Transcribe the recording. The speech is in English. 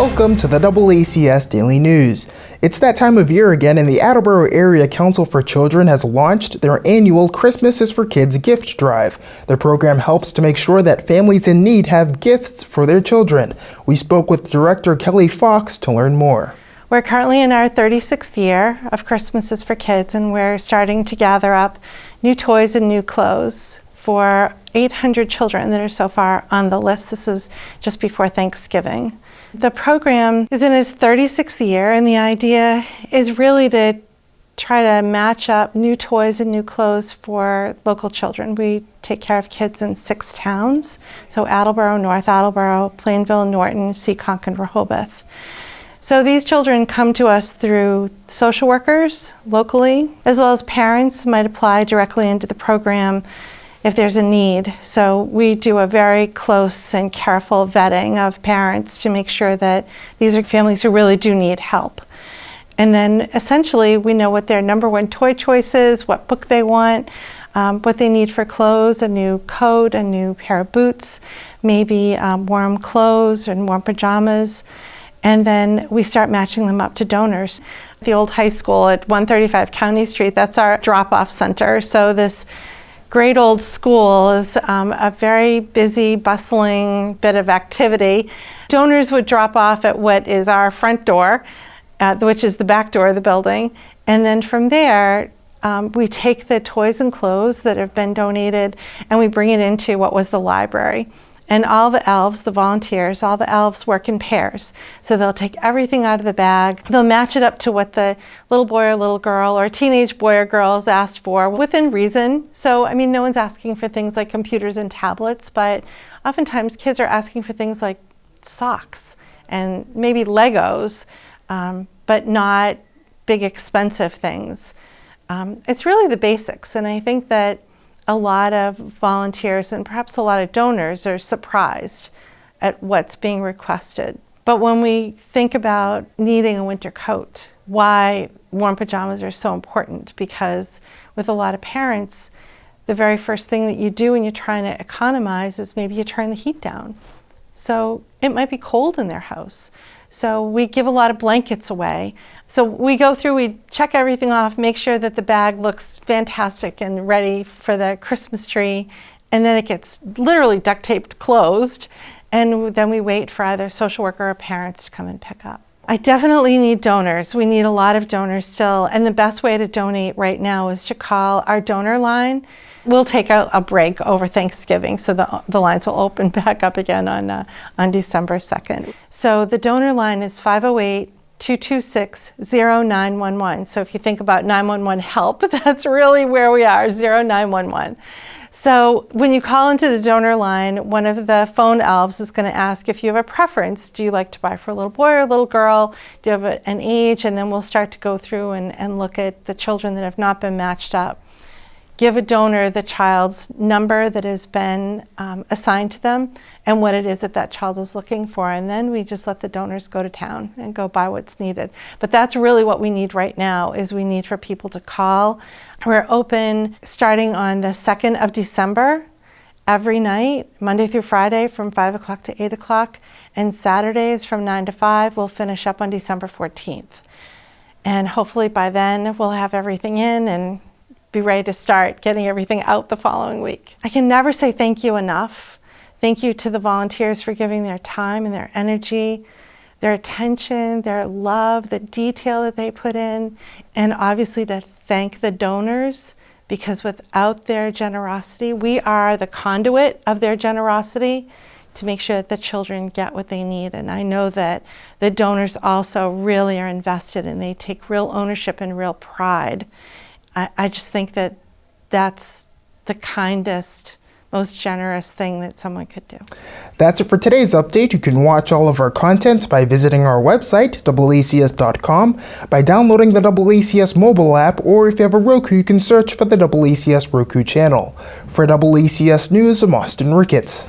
Welcome to the DoubleACS Daily News. It's that time of year again, and the Attleboro Area Council for Children has launched their annual Christmas is for Kids gift drive. The program helps to make sure that families in need have gifts for their children. We spoke with Director Kelly Fox to learn more. We're currently in our 36th year of Christmas is for Kids, and we're starting to gather up new toys and new clothes for 800 children that are so far on the list. This is just before Thanksgiving. The program is in its 36th year, and the idea is really to try to match up new toys and new clothes for local children. We take care of kids in 6 towns, so Attleboro, North Attleboro, Plainville, Norton, Seekonk, and Rehoboth. So these children come to us through social workers locally, as well as parents might apply directly into the program if there's a need. So we do a very close and careful vetting of parents to make sure that these are families who really do need help. And then essentially we know what their number one toy choice is, what book they want, what they need for clothes, a new coat, a new pair of boots, maybe warm clothes and warm pajamas. And then we start matching them up to donors. The old high school at 135 County Street, that's our drop-off center. So this great old school is a very busy, bustling bit of activity. Donors would drop off at what is our front door, which is the back door of the building. And then from there, we take the toys and clothes that have been donated and we bring it into what was the library. And all the elves, the volunteers, all the elves work in pairs. So they'll take everything out of the bag. They'll match it up to what the little boy or little girl or teenage boy or girl is asked for within reason. So, I mean, no one's asking for things like computers and tablets, but oftentimes kids are asking for things like socks and maybe Legos, but not big expensive things. It's really the basics, and I think that a lot of volunteers and perhaps a lot of donors are surprised at what's being requested. But when we think about needing a winter coat, why warm pajamas are so important, because with a lot of parents, the very first thing that you do when you're trying to economize is maybe you turn the heat down. So it might be cold in their house. So we give a lot of blankets away. So we go through, we check everything off, make sure that the bag looks fantastic and ready for the Christmas tree, and then it gets literally duct taped closed, and then we wait for either social worker or parents to come and pick up. I definitely need donors. We need a lot of donors still, and the best way to donate right now is to call our donor line. We'll take a break over Thanksgiving, so the lines will open back up again on December 2nd. So the donor line is 508-226-0911. So if you think about 911 help, that's really where we are, 0911. So when you call into the donor line, one of the phone elves is going to ask if you have a preference. Do you like to buy for a little boy or a little girl? Do you have an age? And then we'll start to go through and look at the children that have not been matched up. Give a donor the child's number that has been assigned to them and what it is that that child is looking for. And then we just let the donors go to town and go buy what's needed. But that's really what we need right now, is we need for people to call. We're open starting on the 2nd of December every night, Monday through Friday from 5 o'clock to 8 o'clock, and Saturdays from 9 to 5. We'll finish up on December 14th. And hopefully by then we'll have everything in and be ready to start getting everything out the following week. I can never say thank you enough. Thank you to the volunteers for giving their time and their energy, their attention, their love, the detail that they put in, and obviously to thank the donors, because without their generosity, we are the conduit of their generosity to make sure that the children get what they need. And I know that the donors also really are invested, and they take real ownership and real pride. I just think that that's the kindest, most generous thing that someone could do. That's it for today's update. You can watch all of our content by visiting our website, DoubleACS.com, by downloading the DoubleACS mobile app, or if you have a Roku, you can search for the DoubleACS Roku channel. For DoubleACS News, I'm Austin Ricketts.